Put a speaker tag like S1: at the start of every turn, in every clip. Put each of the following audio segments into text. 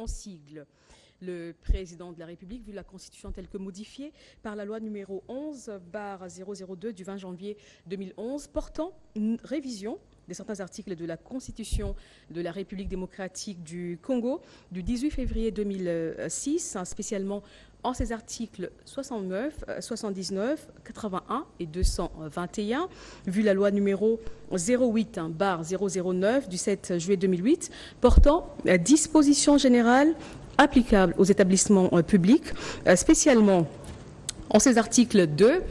S1: en sigle. Le président de la République, vu la Constitution telle que modifiée par la loi numéro 11/002 du 20 janvier 2011 portant une révision de certains articles de la Constitution de la République démocratique du Congo du 18 février 2006, spécialement en ses articles 69, 79, 81 et 221, vu la loi numéro 08/009 du 7 juillet 2008, portant dispositions générales applicables aux établissements publics, spécialement en ses articles 2,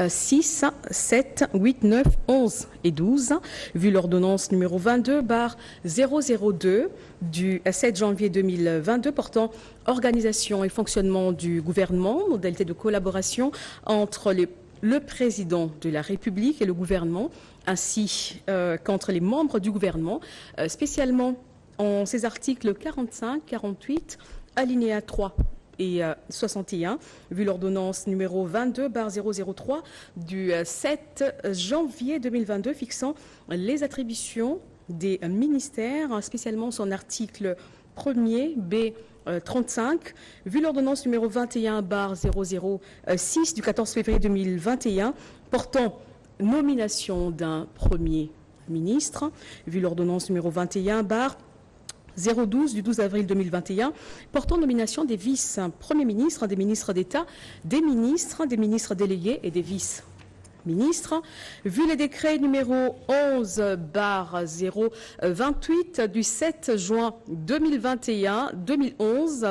S1: 6, 7, 8, 9, 11 et 12, vu l'ordonnance numéro 22/002 du 7 janvier 2022 portant organisation et fonctionnement du gouvernement, modalité de collaboration entre le président de la République et le gouvernement, ainsi qu'entre les membres du gouvernement, spécialement en ces articles 45, 48, alinéa 3 et 61, vu l'ordonnance numéro 22/003 du 7 janvier 2022 fixant les attributions des ministères, spécialement son article 1er B 35, vu l'ordonnance numéro 21/006 du 14 février 2021 portant nomination d'un Premier ministre, vu l'ordonnance numéro 21/012 du 12 avril 2021, portant nomination des vice-premiers ministres, des ministres d'État, des ministres délégués et des vice-ministres, vu les décrets numéro 11/028 du 7 juin 2011,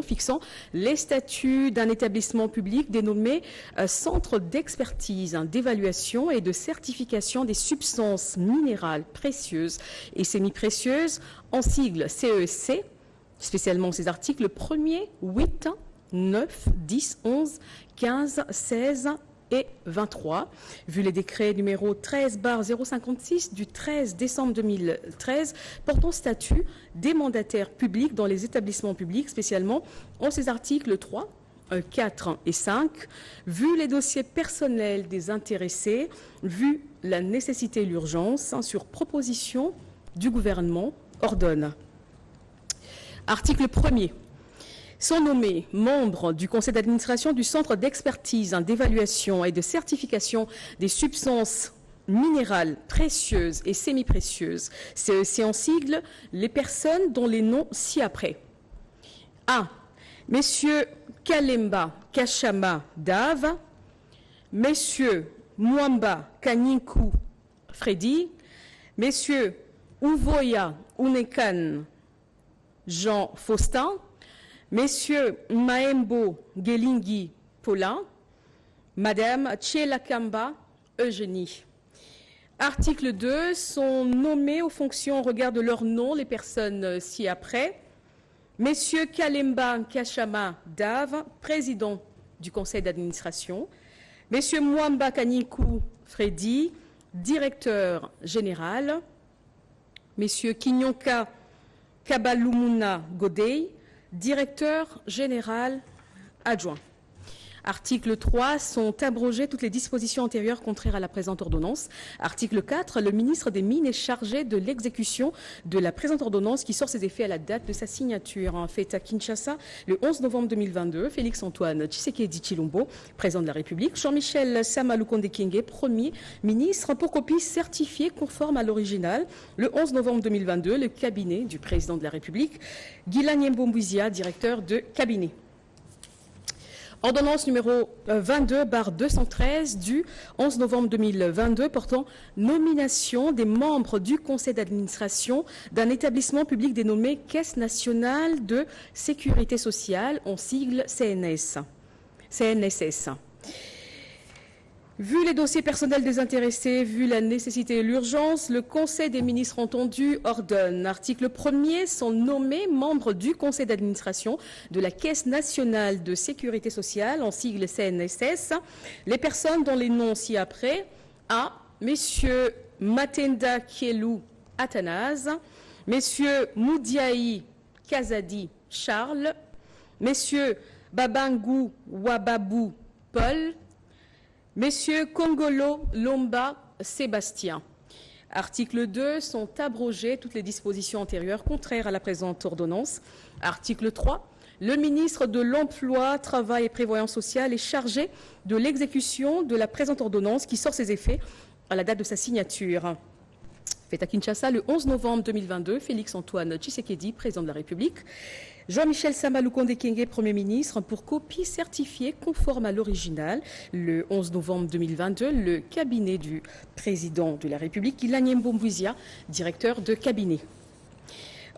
S1: fixant les statuts d'un établissement public dénommé Centre d'expertise, d'évaluation et de certification des substances minérales précieuses et semi-précieuses, en sigle CEC, spécialement ces articles 1er, 8, 9, 10, 11, 15, 16 et 23, vu les décrets numéro 13/056 du 13 décembre 2013 portant statut des mandataires publics dans les établissements publics, spécialement en ces articles 3, 4 et 5, vu les dossiers personnels des intéressés, vu la nécessité et l'urgence, sur proposition du gouvernement, ordonne. Article 1er. Sont nommés membres du conseil d'administration du Centre d'expertise, d'évaluation et de certification des substances minérales précieuses et semi-précieuses, CEC en sigle, les personnes dont les noms ci-après. A. Messieurs Kalemba Kachama Dave, Messieurs Mwamba Kanyinku Freddy, Messieurs Uvoya Unekan Jean Faustin, Messieurs Maembo Gelingi Paulin, Madame Tchelakamba Eugénie. Article 2. Sont nommés aux fonctions au regard de leur nom les personnes ci-après. Messieurs Kalemba Kachama Dave, président du conseil d'administration. Messieurs Mwamba Kanikou Freddy, directeur général. Messieurs Kinyonka Kabalumuna Godey, directeur général adjoint. Article 3. Sont abrogées toutes les dispositions antérieures contraires à la présente ordonnance. Article 4. Le ministre des Mines est chargé de l'exécution de la présente ordonnance qui sort ses effets à la date de sa signature. Faite à Kinshasa le 11 novembre 2022. Félix-Antoine Tshisekedi Tshilombo, président de la République. Jean-Michel Sama-Lukonde Kyenge, Premier ministre, pour copie certifiée conforme à l'original. Le 11 novembre 2022, le cabinet du président de la République. Guilain Mbouizia, directeur de cabinet. Ordonnance numéro 22/213 du 11 novembre 2022 portant nomination des membres du conseil d'administration d'un établissement public dénommé Caisse nationale de sécurité sociale, en sigle CNSS. Vu les dossiers personnels des intéressés, vu la nécessité et l'urgence, le Conseil des ministres entendu ordonne. Article 1er. Sont nommés membres du Conseil d'administration de la Caisse nationale de sécurité sociale, en sigle CNSS, les personnes dont les noms ci-après. A. Messieurs Matenda Kielou Athanase, Messieurs Moudiaï Kazadi Charles, Messieurs Babangou Wababou Paul, Messieurs Kongolo Lomba Sébastien. Article 2, sont abrogées toutes les dispositions antérieures contraires à la présente ordonnance. Article 3, le ministre de l'Emploi, Travail et Prévoyance sociale est chargé de l'exécution de la présente ordonnance qui sort ses effets à la date de sa signature. Fait à Kinshasa le 11 novembre 2022, Félix-Antoine Tshisekedi, président de la République, Jean-Michel Sama Lukonde Kyenge, Premier ministre, pour copie certifiée conforme à l'original. Le 11 novembre 2022, le cabinet du président de la République, Guilany Mbombouizia, directeur de cabinet.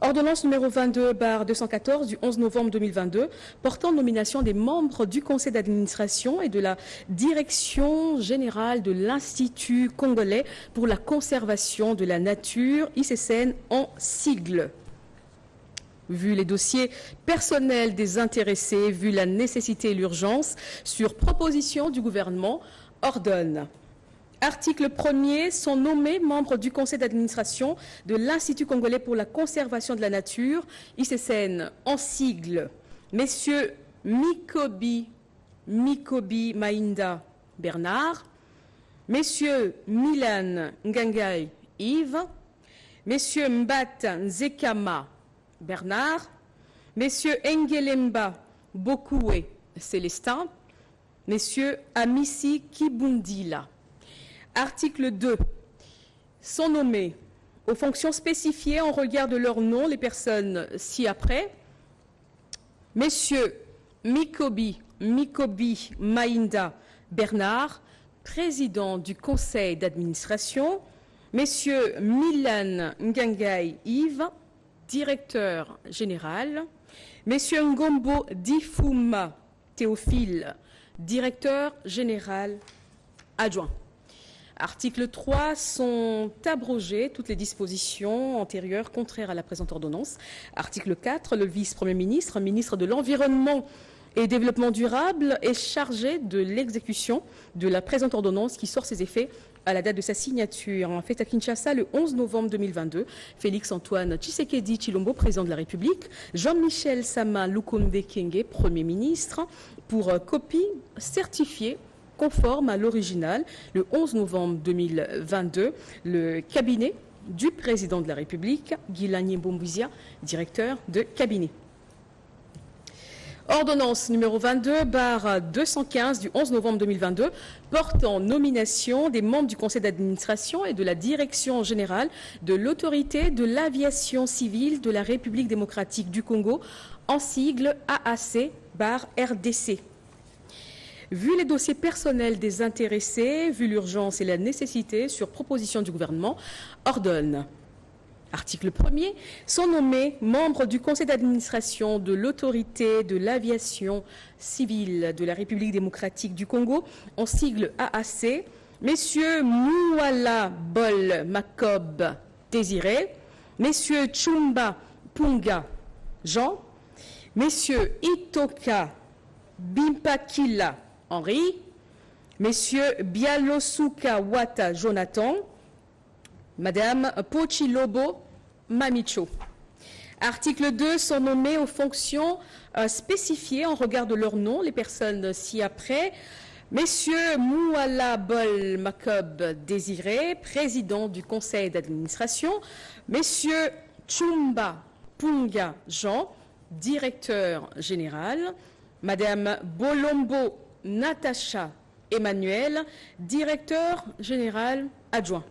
S1: Ordonnance numéro 22/214 du 11 novembre 2022 portant nomination des membres du conseil d'administration et de la direction générale de l'Institut congolais pour la conservation de la nature, ICCN en sigle. Vu les dossiers personnels des intéressés, vu la nécessité et l'urgence, sur proposition du gouvernement, ordonne. Article 1er, sont nommés membres du conseil d'administration de l'Institut congolais pour la conservation de la nature, ICCN en sigle, messieurs Mikobi Mainda Bernard, messieurs Milan Ngangai Yves, messieurs Mbata Nzekama Bernard, messieurs Engelemba Bokoué Célestin, messieurs Amissi Kibundila. Article 2. Sont nommés aux fonctions spécifiées en regard de leur nom les personnes ci-après. Messieurs Mikobi Mainda Bernard, président du conseil d'administration. Messieurs Milan Ngangai Yves, directeur général. Messieurs Ngombo Difuma Théophile, directeur général adjoint. Article 3, sont abrogées toutes les dispositions antérieures contraires à la présente ordonnance. Article 4, le vice-premier ministre, ministre de l'Environnement et Développement durable, est chargé de l'exécution de la présente ordonnance qui sort ses effets à la date de sa signature. Fait à Kinshasa le 11 novembre 2022, Félix-Antoine Tshisekedi Tshilombo, président de la République, Jean-Michel Sama Lukonde Kyenge, Premier ministre, pour copie certifiée conforme à l'original, le 11 novembre 2022, le cabinet du président de la République, Guilany Mbombouizia, directeur de cabinet. Ordonnance numéro 22/215 du 11 novembre 2022 portant nomination des membres du conseil d'administration et de la direction générale de l'autorité de l'aviation civile de la République démocratique du Congo, en sigle AAC/RDC. Vu les dossiers personnels des intéressés, vu l'urgence et la nécessité, sur proposition du gouvernement, ordonne. Article 1er, sont nommés membres du conseil d'administration de l'autorité de l'aviation civile de la République démocratique du Congo, en sigle AAC, messieurs Mouala Bol Makob Désiré, messieurs Chumba Punga Jean, messieurs Itoka Bimpakila Henri, messieurs Bialosuka Wata Jonathan, madame Pochilobo Mamicho. Article 2, sont nommés aux fonctions spécifiées en regard de leur nom les personnes ci-après. Messieurs Mouala Bol Makob Désiré, président du conseil d'administration. Messieurs Chumba Punga Jean, directeur général. Madame Bolombo Natacha Emmanuel, directeur général adjoint.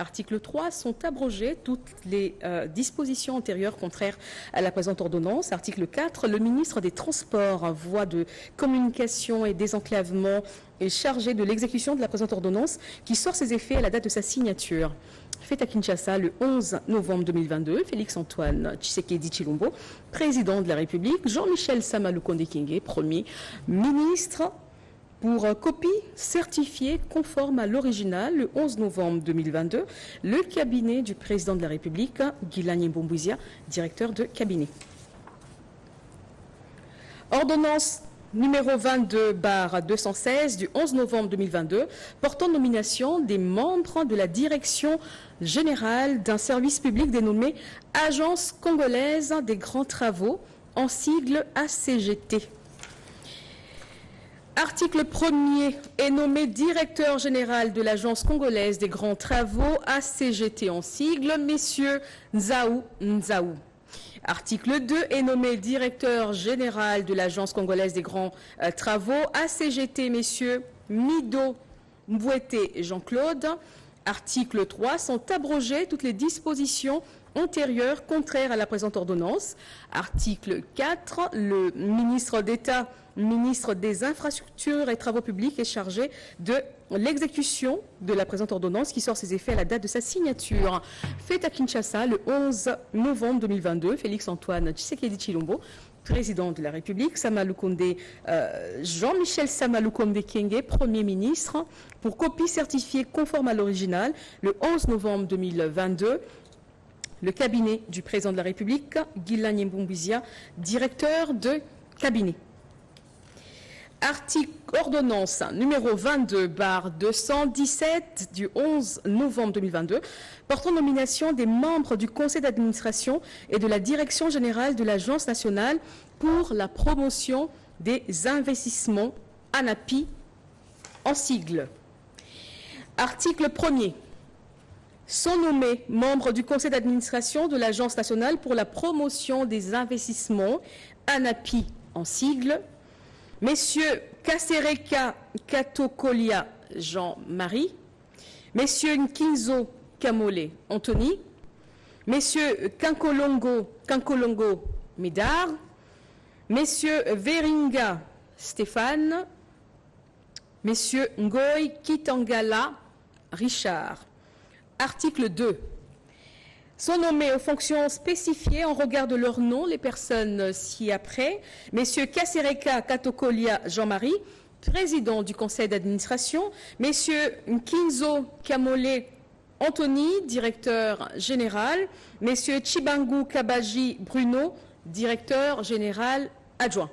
S1: Article 3, sont abrogées toutes les dispositions antérieures contraires à la présente ordonnance. Article 4, le ministre des Transports, voies de communication et désenclavement est chargé de l'exécution de la présente ordonnance qui sort ses effets à la date de sa signature. Fait à Kinshasa le 11 novembre 2022, Félix-Antoine Tshisekedi Tshilombo, président de la République, Jean-Michel Sama Lukonde Kyenge, Premier ministre, pour copie certifiée conforme à l'original le 11 novembre 2022, le cabinet du président de la République, Guilany Mbombouizia, directeur de cabinet. Ordonnance numéro 22/216 du 11 novembre 2022 portant nomination des membres de la direction générale d'un service public dénommé Agence congolaise des grands travaux, en sigle ACGT. Article 1er est nommé directeur général de l'Agence congolaise des grands travaux, ACGT en sigle, messieurs Nzaou Nzaou. Article 2 est nommé directeur général de l'Agence congolaise des grands travaux, ACGT, messieurs Mido Mbouete Jean-Claude. Article 3 sont abrogées toutes les dispositions antérieures contraires à la présente ordonnance. Article 4, le ministre d'État, ministre des Infrastructures et Travaux publics est chargé de l'exécution de la présente ordonnance qui sort ses effets à la date de sa signature. Fait à Kinshasa le 11 novembre 2022, Félix-Antoine Tshisekedi Tshilombo, président de la République, Jean-Michel Sama Lukonde Kyenge, Premier ministre, pour copie certifiée conforme à l'original, le 11 novembre 2022, le cabinet du président de la République, Guilain Nyembumbizia, directeur de cabinet. Ordonnance numéro 22/217 du 11 novembre 2022 portant nomination des membres du conseil d'administration et de la direction générale de l'Agence nationale pour la promotion des investissements ANAPI en sigle. Article 1er. Sont nommés membres du conseil d'administration de l'Agence nationale pour la promotion des investissements ANAPI en sigle Messieurs Kasereka Katokolia Jean-Marie, Messieurs Nkinzo Kamole Anthony, Messieurs Kankolongo Médard, Messieurs Veringa Stéphane, Messieurs Ngoy Kitangala Richard. Article 2. Sont nommés aux fonctions spécifiées en regard de leur nom les personnes ci-après. Messieurs Kasereka Katokolia Jean-Marie, président du conseil d'administration. Messieurs Nkinzo Kamole Anthony, directeur général. Messieurs Chibangu Kabaji Bruno, directeur général adjoint.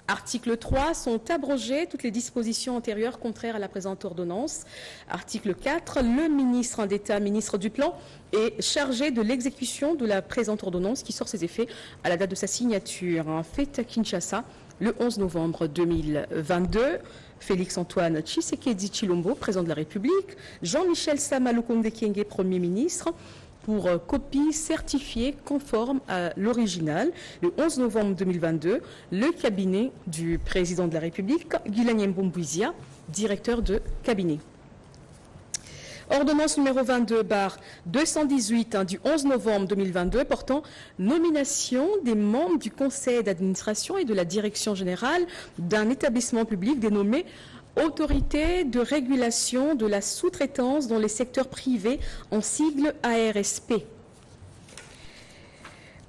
S1: Article 3, sont abrogées toutes les dispositions antérieures contraires à la présente ordonnance. Article 4, le ministre d'État, ministre du Plan, est chargé de l'exécution de la présente ordonnance qui sort ses effets à la date de sa signature. Fait à Kinshasa le 11 novembre 2022. Félix-Antoine Tshisekedi Tshilombo, président de la République. Jean-Michel Sama Lukonde Kyenge, Premier ministre, pour copie certifiée conforme à l'original, le 11 novembre 2022, le cabinet du président de la République, Guilain Nyembumbizia, directeur de cabinet. Ordonnance numéro 22/218 du 11 novembre 2022 portant nomination des membres du conseil d'administration et de la direction générale d'un établissement public dénommé Autorité de régulation de la sous-traitance dans les secteurs privés en sigle ARSP.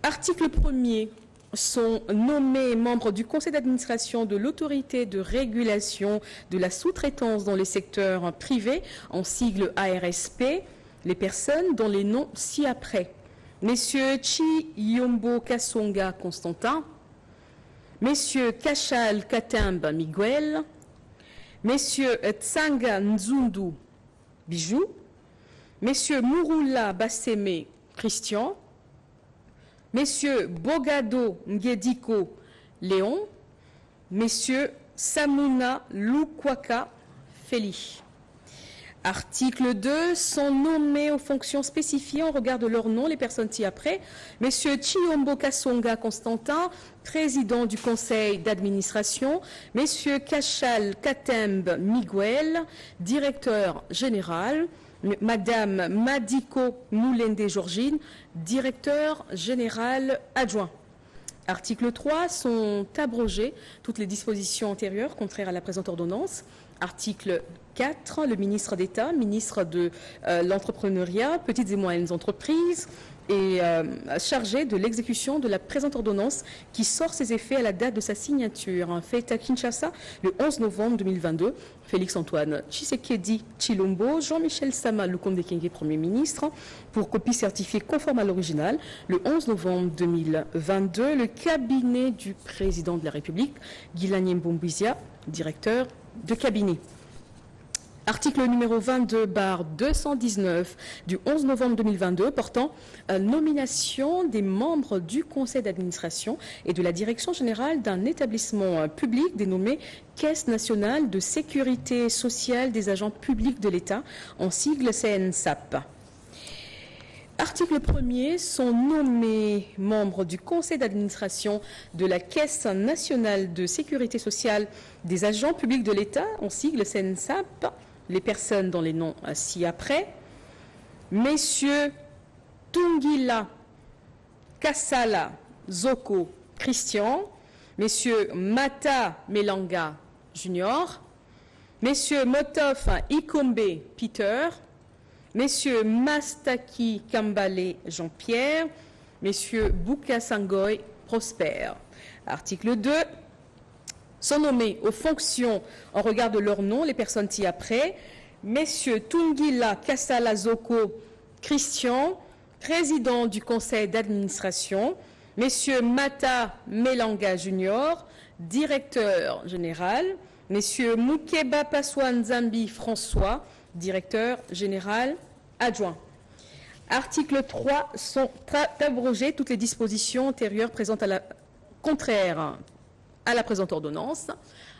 S1: Article 1er. Sont nommés membres du conseil d'administration de l'autorité de régulation de la sous-traitance dans les secteurs privés en sigle ARSP les personnes dont les noms ci-après. Messieurs Chiyombo Kasonga Constantin, Messieurs Kachal Katemba Miguel, Messieurs Tsanga Nzundu Bijou, Messieurs Mouroula Basseme Christian, Messieurs Bogado Ngediko Léon, Messieurs Samuna Lukwaka Feli. Article 2, sont nommés aux fonctions spécifiées en regard de leur nom les personnes ci-après. Messieurs Chiyombo Kasonga Constantin, président du conseil d'administration. Messieurs Kachal Katembe Miguel, directeur général. Madame Madiko Moulende Georgine, directeur général adjoint. Article 3, sont abrogées toutes les dispositions antérieures contraires à la présente ordonnance. Article 4, le ministre d'État, ministre de l'entrepreneuriat, petites et moyennes entreprises, est chargé de l'exécution de la présente ordonnance qui sort ses effets à la date de sa signature. Fait à Kinshasa le 11 novembre 2022. Félix-Antoine Tshisekedi Tshilombo, Jean-Michel Sama Lukonde Kyenge, Premier ministre, pour copie certifiée conforme à l'original, le 11 novembre 2022, le cabinet du président de la République, Guilain Nyembumbizia, directeur de cabinet. Article numéro 22/219 du 11 novembre 2022 portant nomination des membres du conseil d'administration et de la direction générale d'un établissement public dénommé Caisse nationale de sécurité sociale des agents publics de l'État, en sigle CNSAP. Article 1er, sont nommés membres du conseil d'administration de la Caisse nationale de sécurité sociale des agents publics de l'État, en sigle CNSAP, les personnes dont les noms ci-après: Messieurs Tungila Kassala Zoko Christian, Messieurs Mata Melanga Junior, Messieurs Motov Ikombe Peter, Messieurs Mastaki Kambale Jean-Pierre, Messieurs Bouka Sangoy Prosper. Article 2. Sont nommés aux fonctions en regard de leur nom les personnes ci-après: Messieurs Tungila Kassala Zoko Christian, président du conseil d'administration; Messieurs Mata Melanga Junior, directeur général; Messieurs Mukeba Paswan Zambi François, directeur général adjoint. Article 3. Sont abrogées toutes les dispositions antérieures présentes contraires à la présente ordonnance.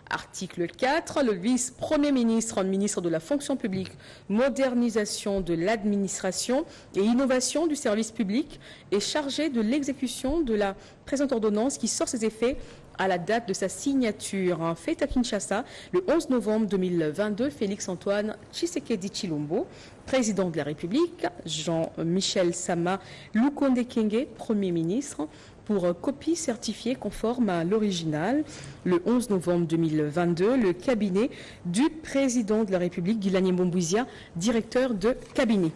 S1: Article 4. Le vice-premier ministre, ministre de la fonction publique, modernisation de l'administration et innovation du service public est chargé de l'exécution de la présente ordonnance qui sort ses effets à la date de sa signature. Faite à Kinshasa le 11 novembre 2022, Félix-Antoine Tshisekedi Tshilombo, président de la République, Jean-Michel Sama Lukonde Kyenge, Premier ministre, pour copie certifiée conforme à l'original. Le 11 novembre 2022, le cabinet du président de la République, Guilani Mbouizia, directeur de cabinet.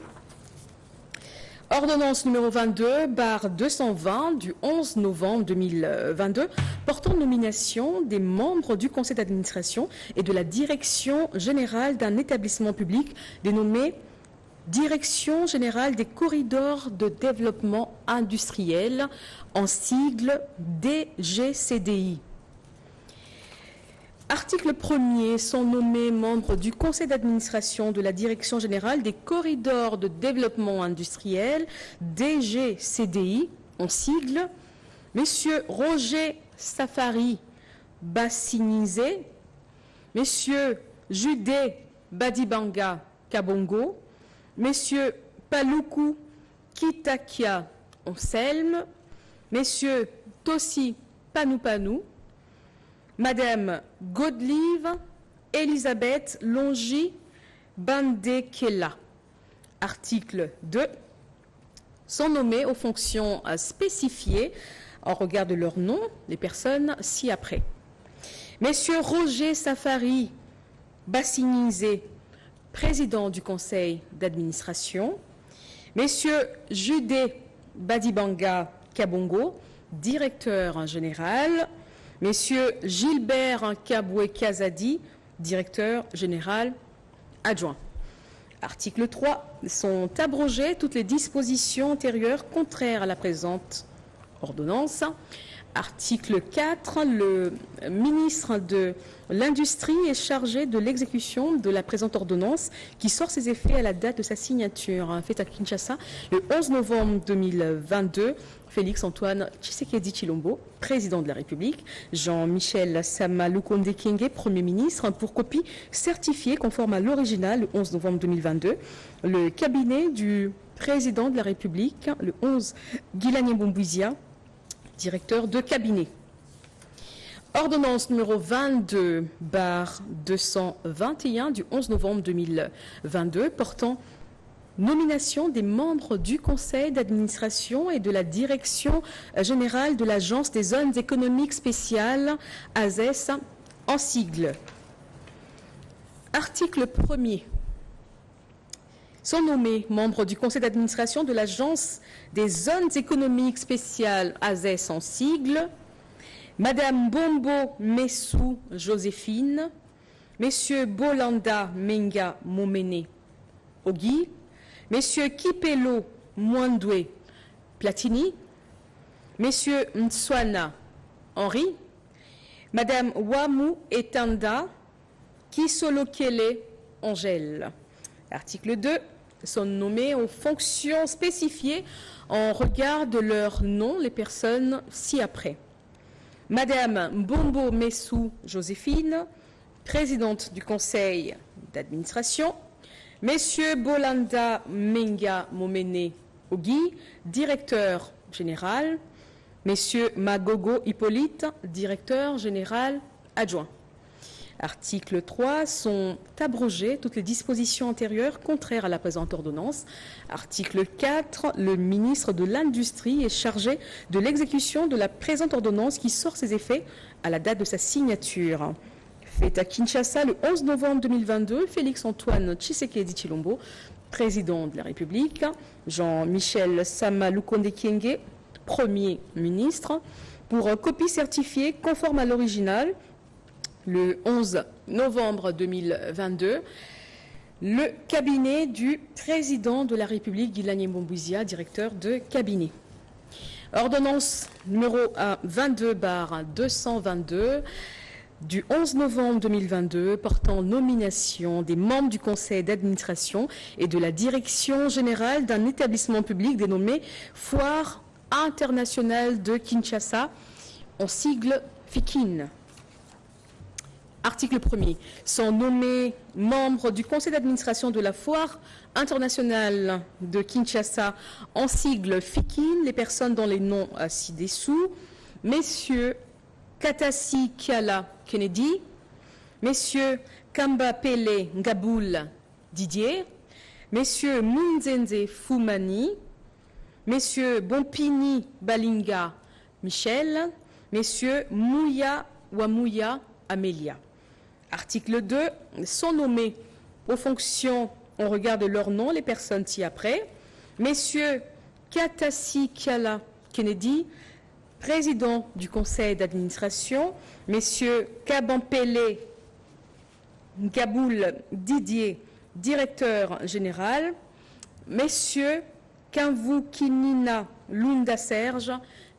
S1: Ordonnance numéro 22/220 du 11 novembre 2022 portant nomination des membres du conseil d'administration et de la direction générale d'un établissement public dénommé Direction générale des corridors de développement industriel, en sigle DGCDI. Article 1er, sont nommés membres du conseil d'administration de la Direction générale des corridors de développement industriel, DGCDI, en sigle, Messieurs Roger Safari Bassinizé, Messieurs Judé Badibanga Kabongo, Messieurs Paluku Kitakia Anselme, Messieurs Tossi Panupanu, Madame Godelive Elisabeth Longi Bandekela. Article 2. Sont nommés aux fonctions spécifiées en regard de leur nom les personnes ci-après: Messieurs Roger Safari Bassinizé, président du conseil d'administration; Messieurs Judé Badibanga Kabongo, directeur général; Messieurs Gilbert Kaboué Kazadi, directeur général adjoint. Article 3. Sont abrogées toutes les dispositions antérieures contraires à la présente ordonnance. Article 4. Le ministre de l'Industrie est chargé de l'exécution de la présente ordonnance qui sort ses effets à la date de sa signature. Faite à Kinshasa le 11 novembre 2022, Félix-Antoine Tshisekedi Tshilombo, président de la République, Jean-Michel Sama Lukonde Kyenge, Premier ministre, pour copie certifiée conforme à l'original le 11 novembre 2022. Le cabinet du président de la République, le 11, Guilani Mbouizia, directeur de cabinet. Ordonnance numéro 22/221 du 11 novembre 2022 portant nomination des membres du conseil d'administration et de la direction générale de l'Agence des zones économiques spéciales, AZES, en sigle. Article 1er. Sont nommés membres du conseil d'administration de l'Agence des zones économiques spéciales, AZES, en sigle, Madame Bombo Messou Joséphine, Messieurs Bolanda Menga Momene Ogui, Messieurs Kipelo Mwandwe Platini, Messieurs Mtswana Henri, Madame Wamu Etanda Kisolokele Angèle. Article 2. Sont nommées aux fonctions spécifiées en regard de leur nom les personnes ci-après. Madame Mbombo Messou Joséphine, présidente du conseil d'administration. Messieurs Bolanda Menga Momene Ogui, directeur général. Messieurs Magogo Hippolyte, directeur général adjoint. Article 3, sont abrogées toutes les dispositions antérieures contraires à la présente ordonnance. Article 4, le ministre de l'Industrie est chargé de l'exécution de la présente ordonnance qui sort ses effets à la date de sa signature. Fait à Kinshasa le 11 novembre 2022, Félix-Antoine Tshisekedi Tshilombo, président de la République, Jean-Michel Sama Lukonde Kyenge, Premier ministre, pour copie certifiée conforme à l'original, le 11 novembre 2022, le cabinet du président de la République, Guilani Mboumbouizia, directeur de cabinet. Ordonnance numéro 22/222 du 11 novembre 2022 portant nomination des membres du conseil d'administration et de la direction générale d'un établissement public dénommé Foire internationale de Kinshasa, en sigle FIKIN. Article 1er. Sont nommés membres du conseil d'administration de la Foire internationale de Kinshasa, en sigle FIKIN, les personnes dont les noms ci-dessous. Messieurs Katasi Kiala Kennedy, Messieurs Kamba Pele Ngaboul Didier, Messieurs Munzenze Foumani, Messieurs Bompini Balinga Michel, Messieurs Mouya Wamouya Amélia. Article 2. Sont nommés aux fonctions en regard de leur nom les personnes ci-après. Messieurs Katasi Kiala Kennedy, président du conseil d'administration. Messieurs Kabampele Ngaboul Didier, directeur général. Messieurs Kamvu Kinina Lunda Serge,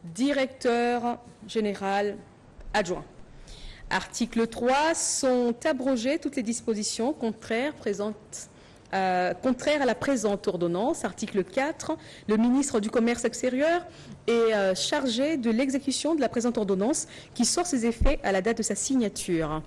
S1: directeur général adjoint. Article 3, sont abrogées toutes les dispositions contraires à la présente ordonnance. Article 4, le ministre du Commerce extérieur est chargé de l'exécution de la présente ordonnance qui sort ses effets à la date de sa signature.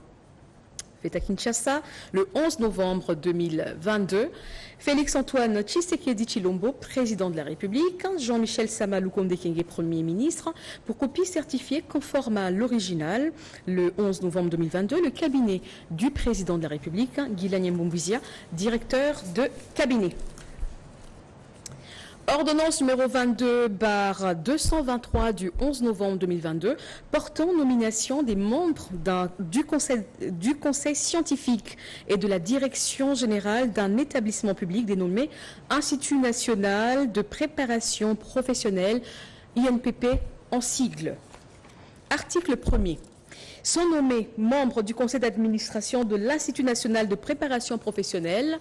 S1: Fait à Kinshasa le 11 novembre 2022. Félix-Antoine Tshisekedi Tshilombo, président de la République, Jean-Michel Sama Lukonde Kyenge, Premier ministre, pour copie certifiée conforme à l'original, le 11 novembre 2022, le cabinet du président de la République, Guilani Mboumbouizia, directeur de cabinet. Ordonnance numéro 22/223 du 11 novembre 2022 portant nomination des membres du conseil scientifique et de la direction générale d'un établissement public dénommé Institut national de préparation professionnelle, INPP en sigle. Article 1er. Sont nommés membres du conseil d'administration de l'Institut national de préparation professionnelle,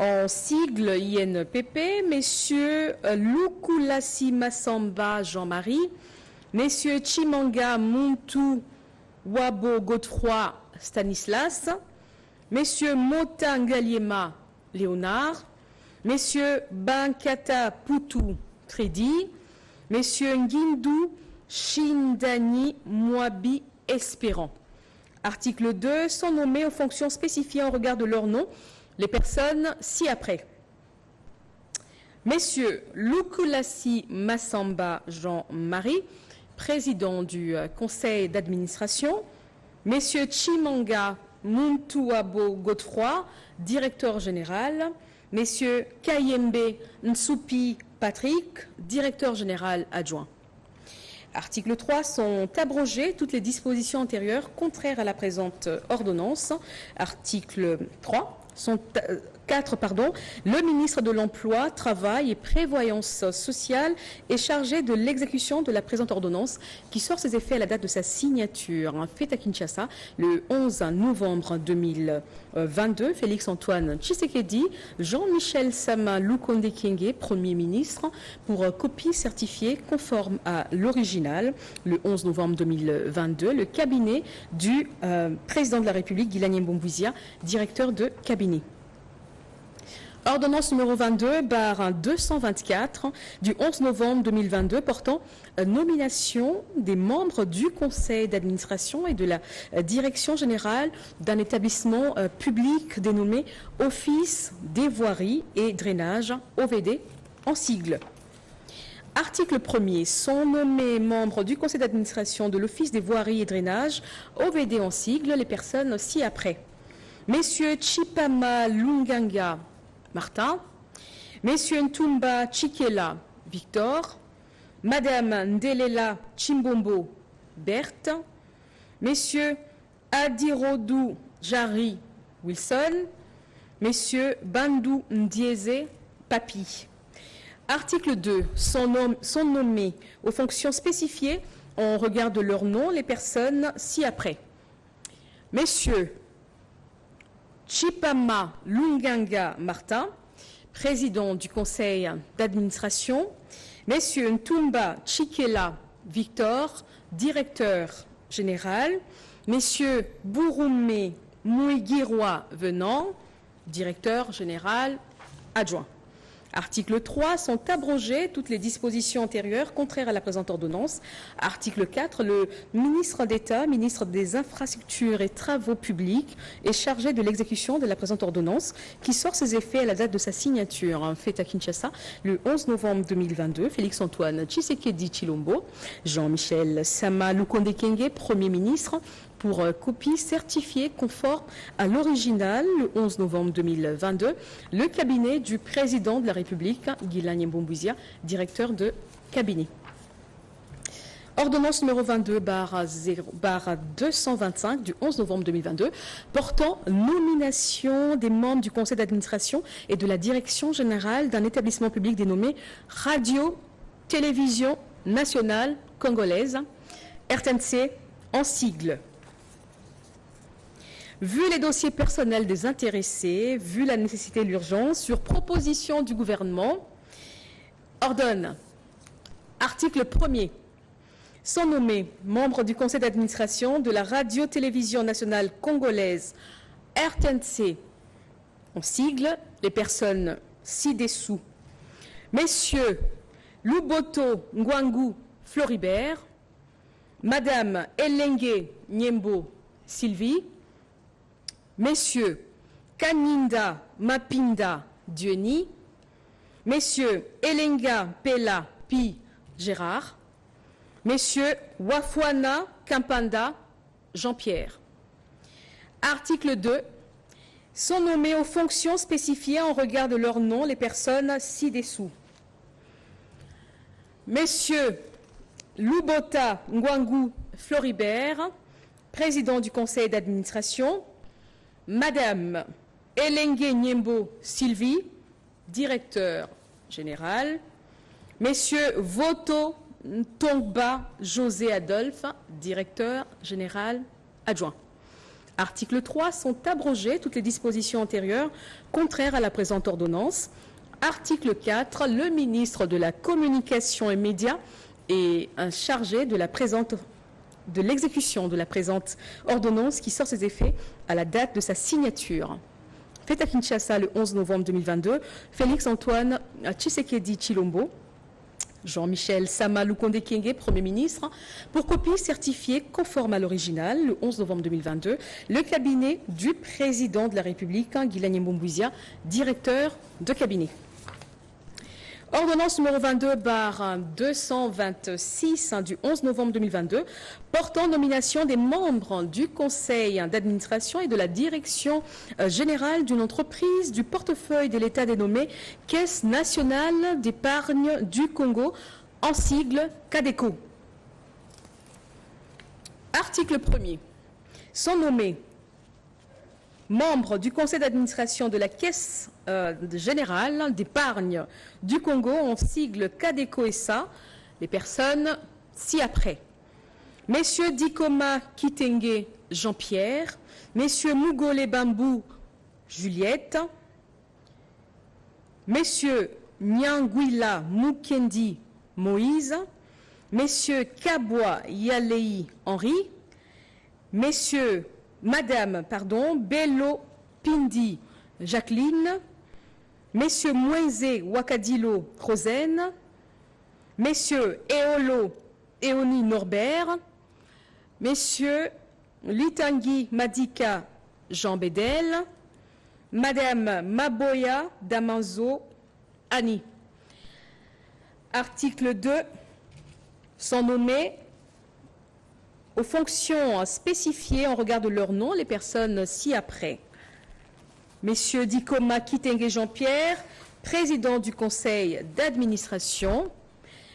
S1: en sigle INPP, messieurs Lukulasi Massamba Jean-Marie, messieurs Chimanga Muntu Wabo Godefroy Stanislas, messieurs Mota Ngaliema Léonard, messieurs Bankata Poutou Tredi, messieurs Ngindou Shindani Mwabi Espérant. Article 2, sont nommés aux fonctions spécifiées en regard de leur nom les personnes ci-après. Messieurs Lukulasi Massamba Jean-Marie, président du conseil d'administration. Messieurs Chimanga Muntuabo Godefroy, directeur général. Messieurs Kayembe Nsupi Patrick, directeur général adjoint. Article 3, sont abrogées toutes les dispositions antérieures contraires à la présente ordonnance. Article 3, sont Le ministre de l'Emploi, Travail et Prévoyance sociale est chargé de l'exécution de la présente ordonnance qui sort ses effets à la date de sa signature. Fait à Kinshasa le 11 novembre 2022. Félix-Antoine Tshisekedi, Jean-Michel Sama Lukonde Kyenge, Premier ministre, pour copie certifiée conforme à l'original le 11 novembre 2022. Le cabinet du président de la République, Guilagne Mboumbouizia, directeur de cabinet. Ordonnance numéro 22/224 du 11 novembre 2022 portant nomination des membres du conseil d'administration et de la direction générale d'un établissement public dénommé Office des voiries et drainage, OVD, en sigle. Article 1er. Sont nommés membres du conseil d'administration de l'Office des voiries et drainage, OVD en sigle, les personnes ci-après. Messieurs Chipama Lunganga Martin, Messieurs Ntumba Chikela Victor, Madame Ndelela Chimbombo Berthe, Messieurs Adirodou Jari Wilson, Messieurs Bandou Ndieze Papi. Article 2. Sont nommés aux fonctions spécifiées en regard de leur nom les personnes ci-après. Messieurs Chipama Lunganga Martin, président du conseil d'administration, Messieurs Ntumba Chikela Victor, directeur général, Messieurs Bouroumé Mouigirwa Venant, directeur général adjoint. Article 3. Sont abrogées toutes les dispositions antérieures contraires à la présente ordonnance. Article 4. Le ministre d'État, ministre des Infrastructures et Travaux publics, est chargé de l'exécution de la présente ordonnance qui sort ses effets à la date de sa signature. Fait à Kinshasa le 11 novembre 2022. Félix-Antoine Tshisekedi Tshilombo, Jean-Michel Sama Lukonde Kyenge, Premier ministre, pour copie certifiée conforme à l'original le 11 novembre 2022, le cabinet du président de la République, Guilagne Mboumbouizia, directeur de cabinet. Ordonnance numéro 22/225 du 11 novembre 2022 portant nomination des membres du conseil d'administration et de la direction générale d'un établissement public dénommé Radio-Télévision Nationale Congolaise, RTNC en sigle. Vu les dossiers personnels des intéressés, vu la nécessité et l'urgence, sur proposition du gouvernement, ordonne, article 1er, sont nommés membres du conseil d'administration de la Radio-Télévision Nationale Congolaise, RTNC, en sigle, les personnes ci-dessous. Messieurs Luboto Ngwangu Floribert, Madame Elengue Nyembo Sylvie, Messieurs Kaninda Mapinda Diony, Messieurs Elenga Pela Pi Gérard, Messieurs Wafwana Kampanda Jean-Pierre. Article 2. Sont nommés aux fonctions spécifiées en regard de leur nom les personnes ci-dessous. Messieurs Lubota Ngwangu Floribert, président du conseil d'administration, Madame Elengue Nyembo Sylvie, directeur général, Messieurs Voto Ntongba José Adolphe, directeur général adjoint. Article 3. Sont abrogées toutes les dispositions antérieures contraires à la présente ordonnance. Article 4. Le ministre de la Communication et Médias est chargé de l'exécution de la présente ordonnance qui sort ses effets à la date de sa signature. Fait à Kinshasa le 11 novembre 2022, Félix-Antoine Tshisekedi Tshilombo, Jean-Michel Sama Lukonde Kyenge, Premier ministre, pour copie certifiée conforme à l'original le 11 novembre 2022, le cabinet du président de la République, Guilagne Mboumbouizia, directeur de cabinet. Ordonnance numéro 22/226 du 11 novembre 2022 portant nomination des membres du conseil d'administration et de la direction générale d'une entreprise du portefeuille de l'État dénommée Caisse nationale d'épargne du Congo, en sigle CADECO. Article 1er. Sont nommés membre du conseil d'administration de la Caisse générale d'épargne du Congo, en sigle CADECO-SA, les personnes ci-après. Messieurs Dikoma Kitenge Jean-Pierre, Messieurs Mugole Bambou Juliette, Messieurs Nyangwila Mukendi Moïse, Messieurs Kabwa Yalei Henri, Madame Bello Pindi Jacqueline, Messieurs Mouenze Wakadilo Rosen, Messieurs Eolo Eoni Norbert, Messieurs Litangui Madika Jean Bédel, Madame Maboya Damanzo Annie. Article 2, sont nommés aux fonctions spécifiées en regard de leur nom les personnes ci-après. Messieurs Dikoma Kitenge Jean-Pierre, président du conseil d'administration.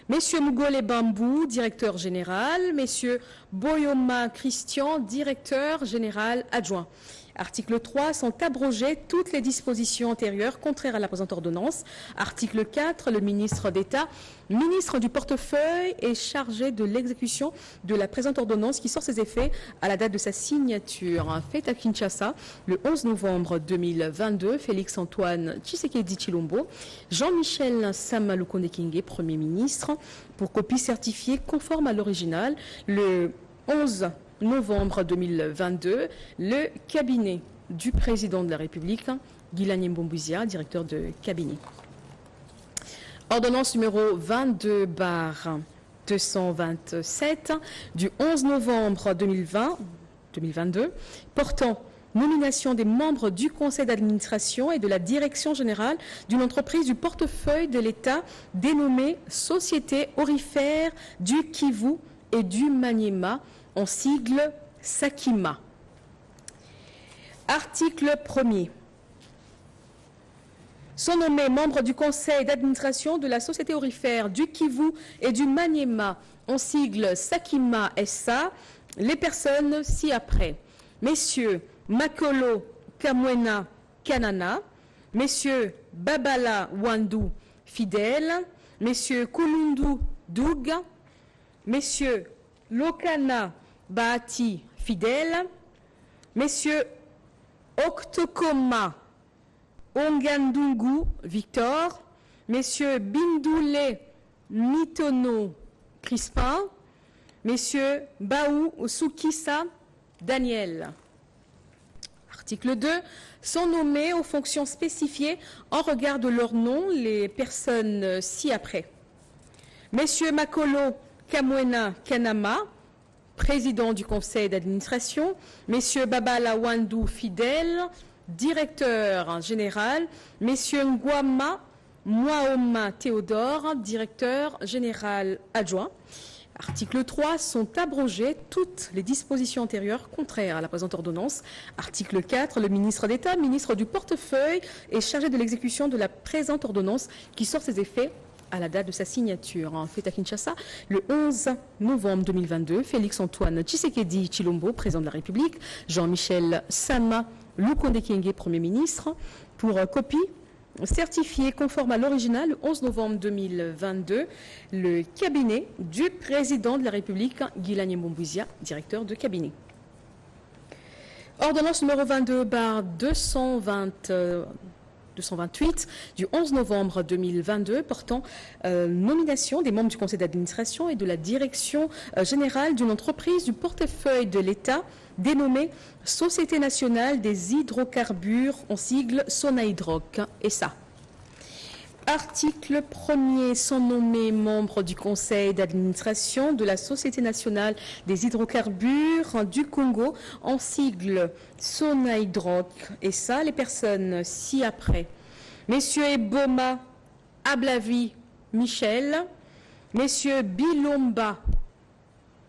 S1: Messieurs Mugole Bambou, directeur général. Messieurs Boyoma Christian, directeur général adjoint. Article 3, sont abrogées toutes les dispositions antérieures contraires à la présente ordonnance. Article 4, le ministre d'État, ministre du portefeuille, est chargé de l'exécution de la présente ordonnance qui sort ses effets à la date de sa signature. Fait à Kinshasa, le 11 novembre 2022, Félix-Antoine Tshisekedi Tshilombo, Jean-Michel Sama Lukonde Kyenge, Premier ministre, pour copie certifiée conforme à l'original, le 11 novembre 2022, le cabinet du président de la République, Guilani Mbombouizia, directeur de cabinet. Ordonnance numéro 22/227 du 11 novembre 2022 portant nomination des membres du conseil d'administration et de la direction générale d'une entreprise du portefeuille de l'État dénommée Société Aurifère du Kivu et du Maniema, en sigle Sakima. Article 1er. Sont nommés membres du conseil d'administration de la Société Aurifère du Kivu et du Maniema, en sigle Sakima SA, les personnes ci-après. Messieurs Makolo Kamwena Kanana, Messieurs Babala Wandu Fidèle, Messieurs Kulundu Doug, Messieurs Lokana Bahati Fidèle, Messieurs Oktokoma Ongandungu Victor, Messieurs Bindoule Mitono Crispin, Messieurs Baou Soukissa Daniel. Article 2. Sont nommés aux fonctions spécifiées en regard de leur nom les personnes ci-après. Messieurs Makolo Kamwena Kanama, président du conseil d'administration. Messieurs Babala Wandu Fidèle, directeur général. Messieurs Ngwama Mwaoma Théodore, directeur général adjoint. Article 3, sont abrogées toutes les dispositions antérieures contraires à la présente ordonnance. Article 4, le ministre d'État, ministre du portefeuille, est chargé de l'exécution de la présente ordonnance qui sort ses effets à la date de sa signature. Fait à Kinshasa, le 11 novembre 2022, Félix-Antoine Tshisekedi Tshilombo, président de la République, Jean-Michel Sama Lukonde Kyenge, Premier ministre, pour copie certifié conforme à l'original le 11 novembre 2022, le cabinet du président de la République, Guilani Mbombouizia, directeur de cabinet. Ordonnance numéro 22/228 du 11 novembre 2022 portant nomination des membres du conseil d'administration et de la direction générale d'une entreprise du portefeuille de l'État dénommée Société nationale des hydrocarbures, en sigle Sonahydrac, SA. Article 1er, sont nommés membres du conseil d'administration de la Société nationale des hydrocarbures du Congo, en sigle Sonahydrac, SA, les personnes ci-après. Messieurs Eboma Ablavi Michel, Messieurs Bilomba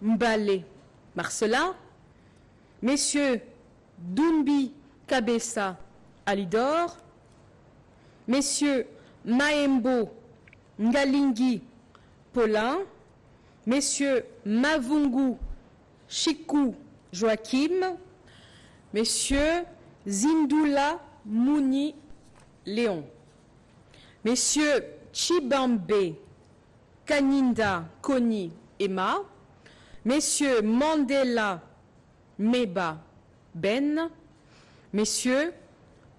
S1: Mbale Marcelin, Messieurs Dumbi Kabessa Alidor, Messieurs Maembo Ngalingi Paulin, Messieurs Mavungu Chikou Joachim, Messieurs Zindula Mouni Léon. Messieurs Chibambe Kaninda Koni Emma. Messieurs Mandela Meba Ben. Messieurs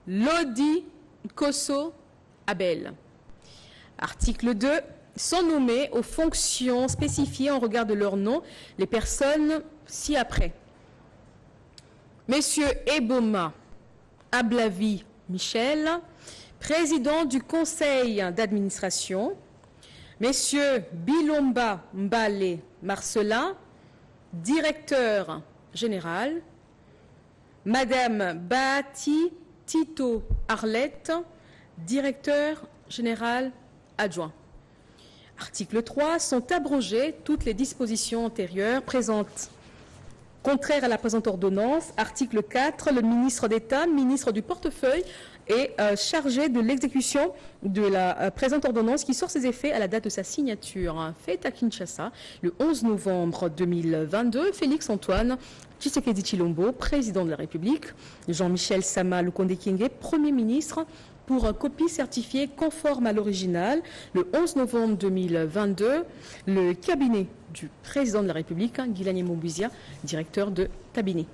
S1: Lodi Kosso Abel. Article 2. Sont nommés aux fonctions spécifiées en regard de leur nom les personnes ci-après. Messieurs Eboma Ablavi Michel, président du conseil d'administration. Messieurs Bilomba Mbale Marcelin, directeur général. Madame Bahati Tito Arlette, directeur général adjoint. Article 3. Sont abrogées toutes les dispositions antérieures présentes contraires à la présente ordonnance. Article 4. Le ministre d'État, ministre du portefeuille, est chargé de l'exécution de la présente ordonnance qui sort ses effets à la date de sa signature. Faite à Kinshasa le 11 novembre 2022. Félix Antoine Tshisekedi Tshilombo, président de la République. Jean-Michel Sama Lukonde Kyenge, Premier ministre, pour copie certifiée conforme à l'original, le 11 novembre 2022, le cabinet du président de la République, Guilani Moubizia, directeur de cabinet.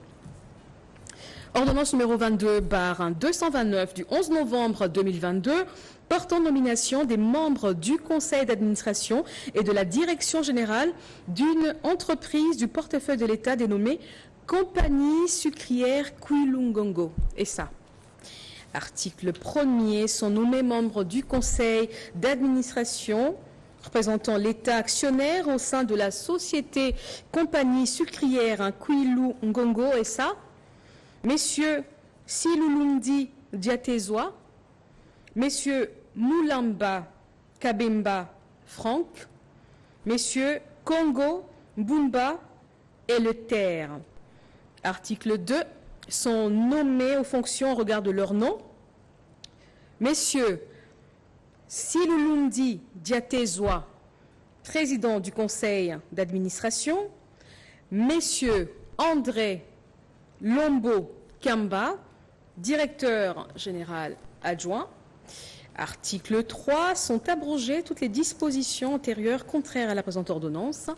S1: Ordonnance numéro 22/229 du 11 novembre 2022, portant nomination des membres du conseil d'administration et de la direction générale d'une entreprise du portefeuille de l'État dénommée Compagnie sucrière Kwilungongo, SA. Article 1er, sont nommés membres du conseil d'administration représentant l'État actionnaire au sein de la société Compagnie sucrière Kwilungongo SA, Messieurs Silulundi Diatezwa, Messieurs Moulamba Kabemba Franck, Messieurs Congo Bumba et Le Terre. Article 2. Sont nommés aux fonctions au regard de leur nom. Messieurs Silulundi Diatezwa, président du conseil d'administration. Messieurs André Lombo Kamba, directeur général adjoint. Article 3. Sont abrogées toutes les dispositions antérieures contraires à la présente ordonnance.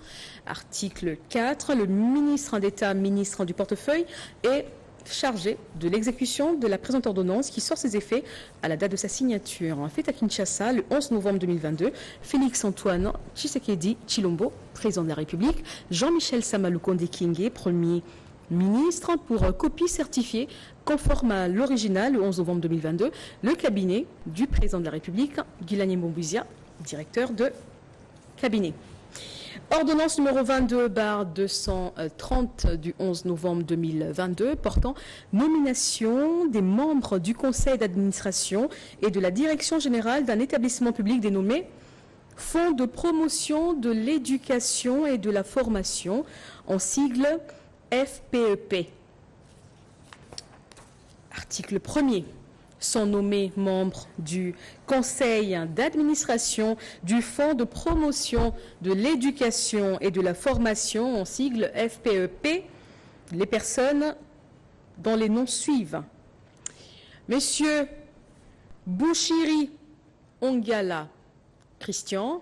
S1: Article 4. Le ministre d'État, ministre du portefeuille, est chargé de l'exécution de la présente ordonnance qui sort ses effets à la date de sa signature. Fait à Kinshasa le 11 novembre 2022, Félix Antoine Tshisekedi Tshilombo, président de la République, Jean-Michel Sama Lukonde Kyenge, Premier ministre, pour copie certifiée conforme à l'original le 11 novembre 2022, le cabinet du président de la République, Guilani Moubizia, directeur de cabinet. Ordonnance numéro 22/230 du 11 novembre 2022 portant nomination des membres du conseil d'administration et de la direction générale d'un établissement public dénommé Fonds de promotion de l'éducation et de la formation, en sigle FPEP. Article 1er. Sont nommés membres du conseil d'administration du Fonds de promotion de l'éducation et de la formation, en sigle FPEP, les personnes dont les noms suivent. Monsieur Bouchiri Ongala Christian,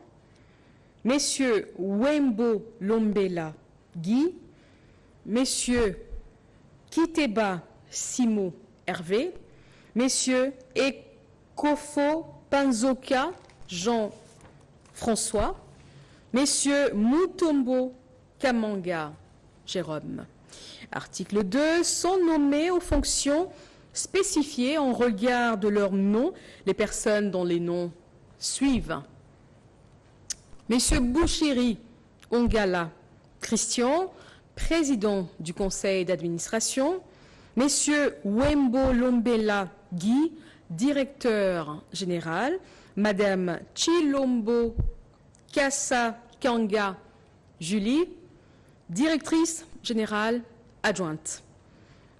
S1: Messieurs Wembo Lombela Guy, Messieurs Kiteba Simo Hervé, Messieurs Ekofo Panzoka Jean-François, Messieurs Mutombo Kamanga Jérôme. Article 2. Sont nommés aux fonctions spécifiées en regard de leur nom les personnes dont les noms suivent. Messieurs Bouchiri Ongala Christian, président du conseil d'administration. Messieurs Wembo Lombela Guy, directeur général. Madame Tshilombo Kassa Kanga Julie, directrice générale adjointe.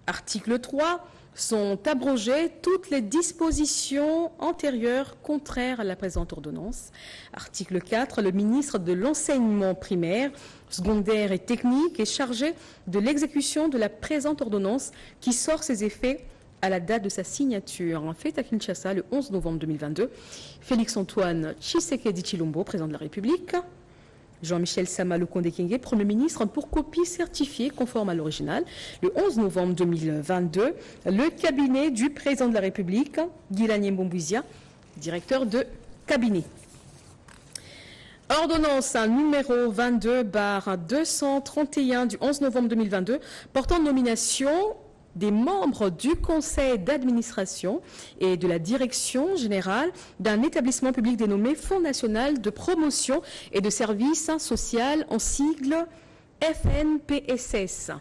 S1: Article 3. Sont abrogées toutes les dispositions antérieures contraires à la présente ordonnance. Article 4. Le ministre de l'enseignement primaire, secondaire et technique est chargé de l'exécution de la présente ordonnance qui sort ses effets à la date de sa signature, faite à Kinshasa le 11 novembre 2022. Félix-Antoine Tshisekedi Tshilombo, président de la République. Jean-Michel Sama Lukonde Kyenge, Premier ministre, pour copie certifiée conforme à l'original. Le 11 novembre 2022, le cabinet du président de la République, Guilani Mbombouizia, directeur de cabinet. Ordonnance numéro 22/231 du 11 novembre 2022 portant nomination des membres du conseil d'administration et de la direction générale d'un établissement public dénommé Fonds national de promotion et de services sociaux, en sigle FNPSS.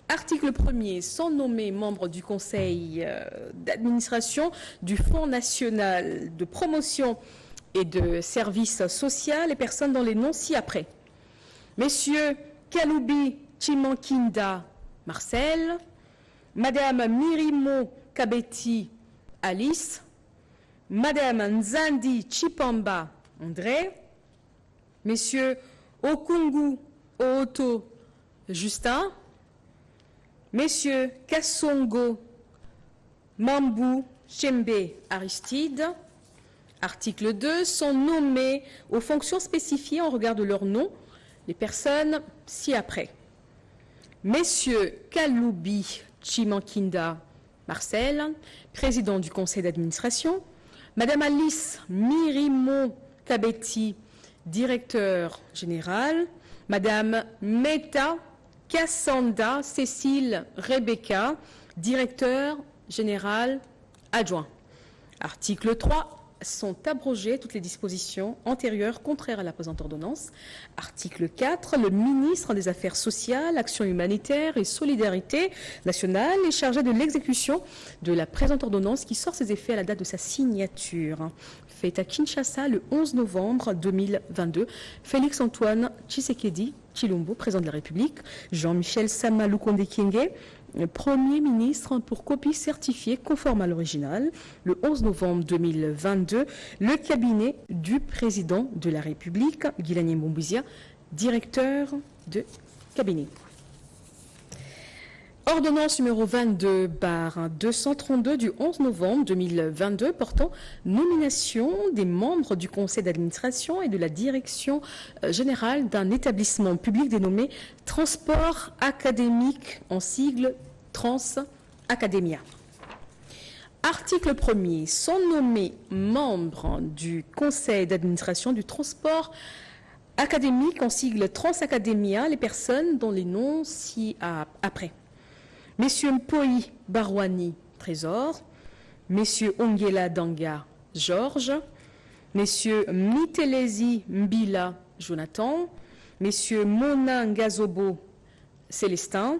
S1: Article 1er, sont nommés membres du conseil d'administration du Fonds national de promotion et de services sociaux les personnes dont les noms ci-après. Messieurs Kaloubi Chimankinda Marcel, Madame Mirimo Kabeti Alice, Madame Nzandi Chipamba André, Messieurs Okungu Ooto Justin, Messieurs Kassongo Mambu Chembe Aristide. Article 2, sont nommés aux fonctions spécifiées en regard de leur nom les personnes ci-après. Messieurs Kaloubi Chimankinda Marcel, président du conseil d'administration. Madame Alice Mirimo Kabeti, directeur général. Madame Meta Kassanda Cécile Rebecca, directeur général adjoint. Article 3. Sont abrogées toutes les dispositions antérieures contraires à la présente ordonnance. Article 4. Le ministre des Affaires sociales, Action humanitaire et solidarité nationale est chargé de l'exécution de la présente ordonnance qui sort ses effets à la date de sa signature. Faite à Kinshasa le 11 novembre 2022. Félix-Antoine Tshisekedi Tshilombo, président de la République. Jean-Michel Sama Lukonde Kyenge, Premier ministre, pour copie certifiée conforme à l'original. Le 11 novembre 2022, le cabinet du président de la République, Guilani Mbombouizia, directeur de cabinet. Ordonnance numéro 22/232 du 11 novembre 2022 portant nomination des membres du conseil d'administration et de la direction générale d'un établissement public dénommé Transport Académique, en sigle Trans Academia. Article 1er, sont nommés membres du conseil d'administration du transport académique, en sigle Trans Academia, les personnes dont les noms ci-après. Messieurs Mpoi Barwani, Trésor. Messieurs Ongela Danga, Georges. Messieurs Mitelezi Mbila, Jonathan. Messieurs Mona Ngazobo, Célestin.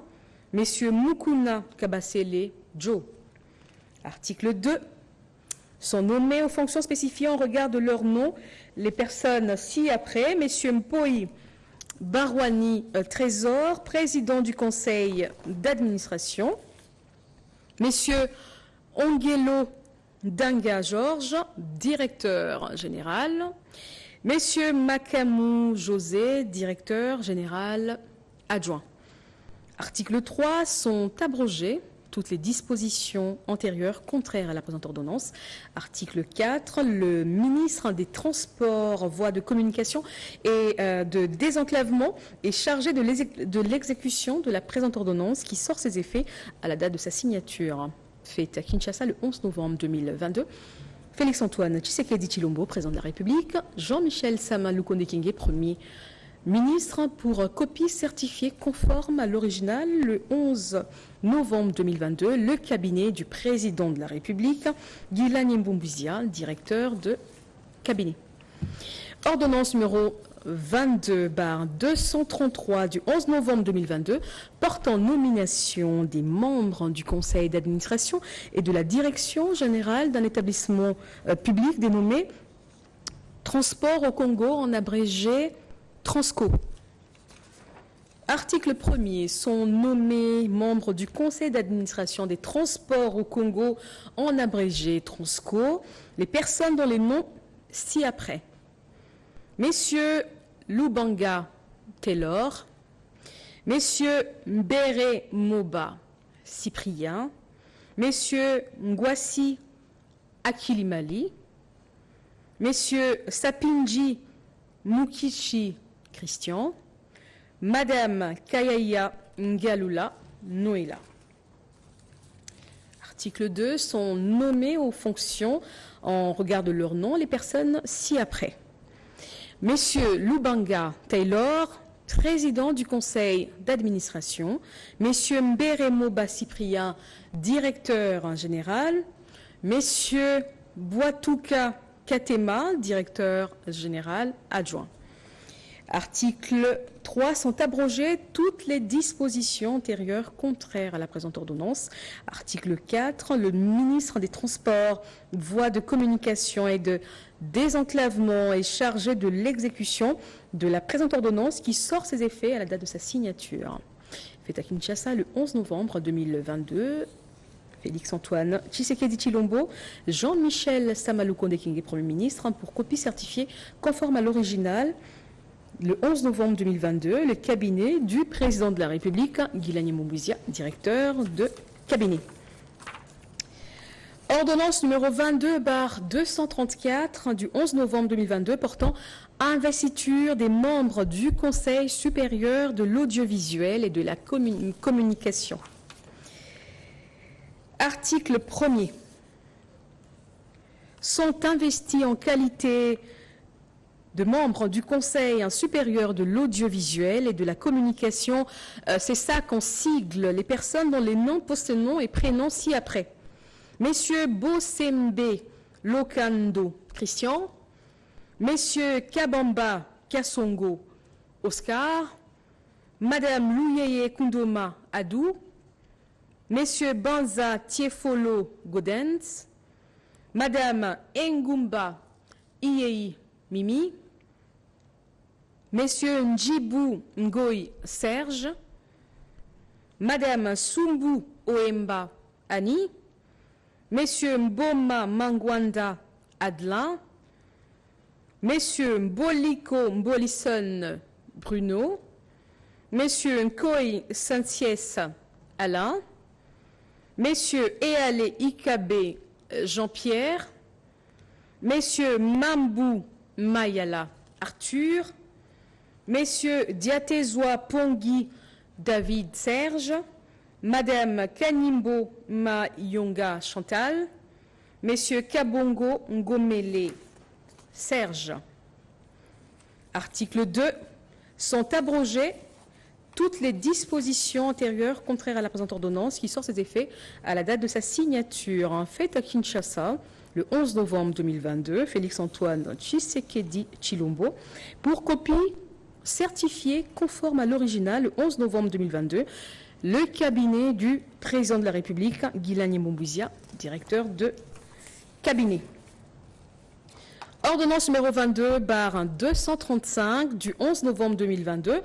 S1: Messieurs Mukuna Kabasele, Joe. Article 2. Sont nommés aux fonctions spécifiées en regard de leur nom les personnes ci-après. Messieurs Mpoi Barwani, Trésor, président du conseil d'administration. Messieurs Ongelo Danga Georges, directeur général. Messieurs Makamou José, directeur général adjoint. Article 3, sont abrogées toutes les dispositions antérieures contraires à la présente ordonnance. Article 4, le ministre des Transports, voies de communication et de désenclavement est chargé de l'exécution de la présente ordonnance qui sort ses effets à la date de sa signature. Faite à Kinshasa le 11 novembre 2022. Félix-Antoine Tshisekedi Tshilombo, président de la République. Jean-Michel Sama Lukonde Kyenge, Premier ministre, pour copie certifiée conforme à l'original le 11 novembre 2022, le cabinet du président de la République, Guilani Mbombouizia, directeur de cabinet. Ordonnance numéro 22/233 du 11 novembre 2022 portant nomination des membres du conseil d'administration et de la direction générale d'un établissement public dénommé Transport au Congo, en abrégé Transco. Article 1er, sont nommés membres du conseil d'administration des transports au Congo, en abrégé Transco, les personnes dont les noms ci-après. Messieurs Lubanga Taylor, Messieurs Mbere Moba Cyprien, Messieurs Ngwasi Akilimali, Messieurs Sapinji Mukichi Christian, Madame Kayaya Ngalula Noéla. Article 2, sont nommés aux fonctions en regard de leur nom les personnes ci-après. Messieurs Lubanga Taylor, président du conseil d'administration, Messieurs Mberemoba Cyprien, directeur général, Messieurs Boitouka Katema, directeur général adjoint. Article 3, sont abrogées toutes les dispositions antérieures contraires à la présente ordonnance. Article 4, le ministre des Transports, Voies de communication et de désenclavement est chargé de l'exécution de la présente ordonnance qui sort ses effets à la date de sa signature. Fait à Kinshasa le 11 novembre 2022. Félix-Antoine Tshisekedi Tshilombo, Jean-Michel Samaloukonde Kingé, Premier ministre, pour copie certifiée conforme à l'original. Le 11 novembre 2022, le cabinet du président de la République, Guilani Moubizia, directeur de cabinet. Ordonnance numéro 22/234 du 11 novembre 2022 portant investiture des membres du Conseil supérieur de l'audiovisuel et de la communication. Article 1er. Sont investis en qualité de membres du Conseil supérieur de l'audiovisuel et de la communication, c'est ça qu'on sigle, les personnes dont les noms, post-noms et prénoms ci-après. Messieurs Bosembe Lokando Christian, Messieurs Kabamba Kasongo Oscar, Madame Louyeye Kundoma Adou, Messieurs Banza Tiefolo Godens, Madame Engumba Iyei Mimi, Messieurs Njibou Ngoy Serge, Madame Sumbu Oemba Annie, Messieurs Mboma Mangwanda Adlin, Messieurs Mboliko Mbolison Bruno, Messieurs Nkoy Sanciès Alain, Messieurs Eale Ikabe Jean-Pierre, Messieurs Mambou Mayala Arthur, Messieurs Diatezoa Pongui David Serge, Madame Kanimbo Mayonga Chantal, Messieurs Kabongo Ngomele Serge. Article 2. Sont abrogées toutes les dispositions antérieures contraires à la présente ordonnance qui sort ses effets à la date de sa signature. Fait à Kinshasa le 11 novembre 2022, Félix-Antoine Tshisekedi Tshilombo, pour copie certifiée conforme à l'original le 11 novembre 2022, le cabinet du président de la République, Guilani Moubizia, directeur de cabinet. Ordonnance numéro 22/235 du 11 novembre 2022,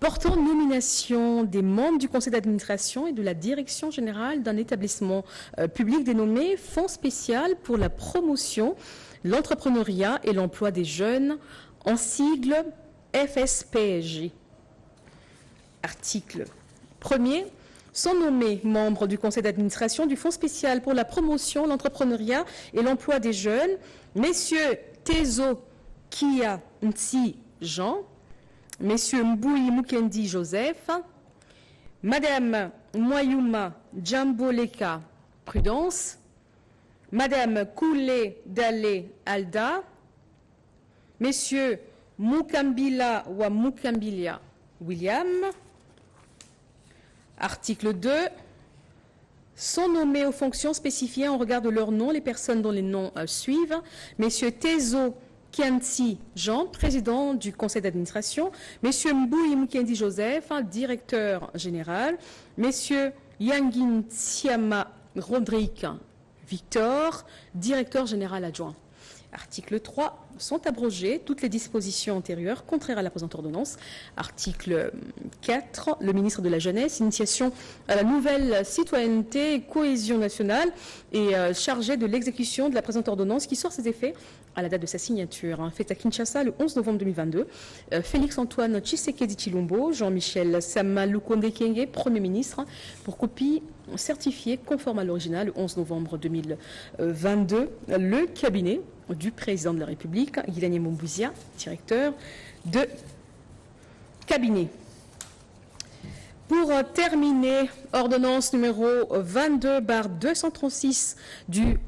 S1: portant nomination des membres du conseil d'administration et de la direction générale d'un établissement public dénommé Fonds spécial pour la promotion, l'entrepreneuriat et l'emploi des jeunes, en sigle FSPJ. Article 1er. Sont nommés membres du conseil d'administration du Fonds spécial pour la promotion, l'entrepreneuriat et l'emploi des jeunes, Messieurs Tezo Kia Ntsi Jean, Messieurs Mboui Mukendi Joseph, Madame Moyouma Djamboleka Prudence, Madame Koulé Dale Alda, Messieurs Mukambila wa Mukambilia William. Article 2. Sont nommés aux fonctions spécifiées en regard de leur nom les personnes dont les noms suivent. Messieurs Tezo Kianti Jean, président du conseil d'administration. Messieurs Mboui Mukendi Joseph, directeur général. Messieurs Yangin Tsiama Rodrigue Victor, directeur général adjoint. Article 3. Sont abrogées toutes les dispositions antérieures contraires à la présente ordonnance. Article 4. Le ministre de la Jeunesse, initiation à la nouvelle citoyenneté et cohésion nationale, est chargé de l'exécution de la présente ordonnance qui sort ses effets à la date de sa signature. Faite à Kinshasa le 11 novembre 2022. Félix-Antoine Tshisekedi Tshilombo, Jean-Michel Sama Lukonde Kyenge, Premier ministre, pour copie certifiée conforme à l'original le 11 novembre 2022. Le cabinet du président de la République, Guilani Mombouzia, directeur de cabinet. Pour terminer, ordonnance numéro 22/236 du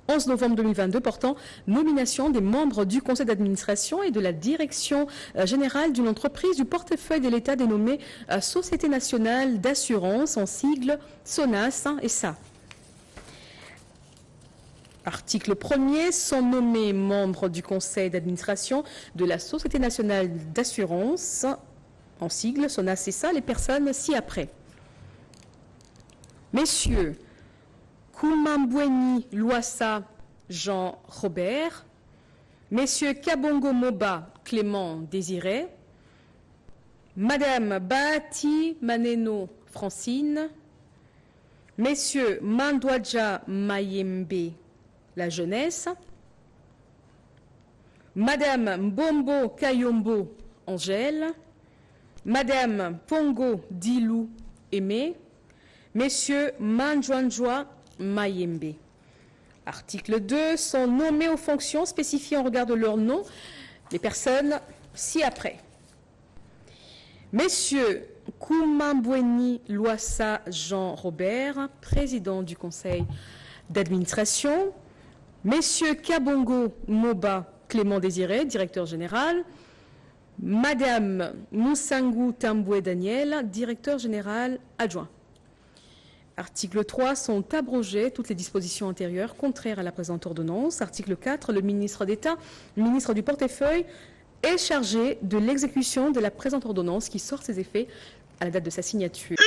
S1: 11 novembre 2022 portant nomination des membres du conseil d'administration et de la direction générale d'une entreprise du portefeuille de l'État dénommée Société nationale d'assurance, en sigle SONAS et SA. Article 1er, sont nommés membres du conseil d'administration de la Société nationale d'assurance, en sigle SONAS et SA, les personnes ci-après. Messieurs Koumambweni Loissa Jean Robert, Messieurs Kabongo Moba Clément Désiré, Madame Bahati Maneno Francine, Messieurs Mandouadja Mayembe la jeunesse, Madame Mbombo Kayombo Angèle, Madame Pongo Dilou Aimé, Messieurs Manjouanjoua Mayembe. Article 2. Sont nommés aux fonctions spécifiées en regard de leur nom les personnes ci-après. Messieurs Koumambweni Loissa Jean Robert, président du conseil d'administration. Messieurs Kabongo Moba Clément Désiré, directeur général. Madame Moussangu Tamboué Daniel, directeur général adjoint. Article 3. Sont abrogées toutes les dispositions antérieures contraires à la présente ordonnance. Article 4. Le ministre d'État, ministre du portefeuille, est chargé de l'exécution de la présente ordonnance qui sort ses effets à la date de sa signature.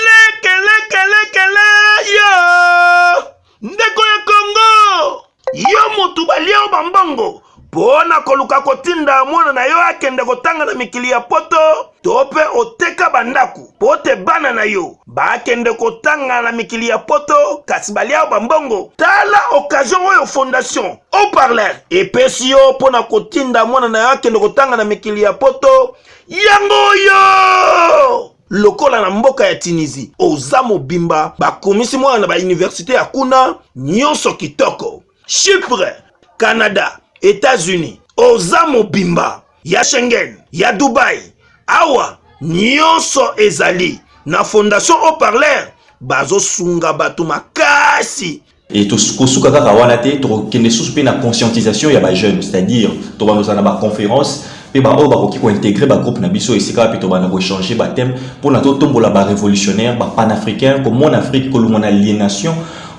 S2: Ndeko ya Congo yo mutu balio bambongo pona koluka kotinda mwana na yo akende kotanga na mikili ya poto tope oteka bandaku pote bana na yo bakende kotanga na mikili ya poto kasi balia bambongo tala occasion oyo fondation au parler epesi yo pona kotinda mwana na yo akende kotanga na mikili ya poto yango yo lokola na mboka ya Tunisie oza mobimba bakomisi mwana na université ya kuna nyonso kitoko. Chypre, Canada, États-Unis oza mobimba ya Schengen ya Dubai awa nyonso ezali na fondation au parler bazo sunga batu makasi.
S3: Et tosuka kaka wana te tokende susu pe na conscientisation ya ba jeunes, c'est-à-dire to banoza na ba conférence pe ba o ba koki ko intégrer ba groupe na biso esika pe to bana ko échanger ba thème pour na to tombola ba révolutionnaire ba panafricain comme mon Afrique ko lumona aliénation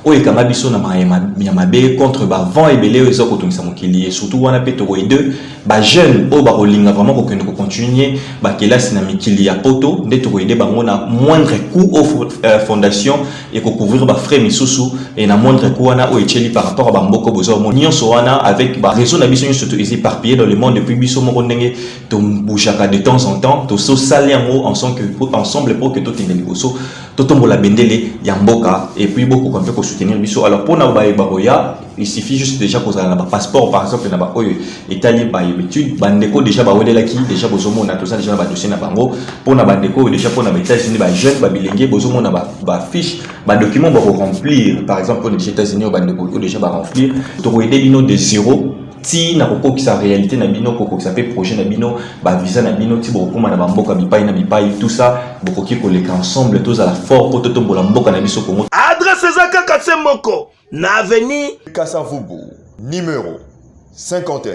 S3: o ekanga biso na mabe contre ba vent ebele ezo ko tungisa mokili et surtout wana pe to ko deux ba jeunes o ba kolinga vraiment ko kende ko continuer ba kelasi na mikili ya poto nde to ko aider bango na moindre coût au fondation et ko couvrir ba frais misusu et na moindre coût wana o echeli par rapport à ba mboko bozo mo nyonso wana avec ba réseau na biso nyonso to éparpillé dans le monde depuis biso moko ndenge to bouchaka de temps en temps to so saler en ensemble pour que to tende liboso to tombola bendele ya mboka et puis beaucoup comme ko soutenir biso. Alors pour na ba baroya il suffit juste déjà qu'on a un passeport par exemple na ba oyo italien ba étude bandeko déjà ba welela ki déjà bozomo na to ça déjà ba dossier na bango pour na bandeko déjà pour na ba États-Unis ba jeune ba bilenge bozomo na ba fiche ba document ba remplir par exemple pour les États-Unis ba bandeko déjà ba remplir to aider bino de zéro ti na koko ki sa réalité na bino koko ça fait projet na bino ba visa na bino ti boko na ba mboka bipai na bipai tout ça boko ki koleka ensemble tous à la fort pour to tombola mboka na biso Congo.
S2: Adresse ezaka katse moko na avenue
S4: Kassavubu numéro 51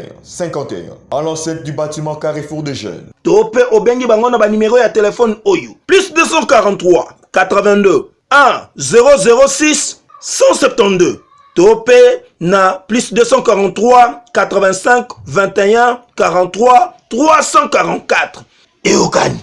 S4: à l'enceinte du bâtiment Carrefour des Jeunes.
S2: tope obengi bango na ba numéro ya téléphone oyo plus 243 82 1 006 172 tope na plus 243 85 21 43 344 et Okani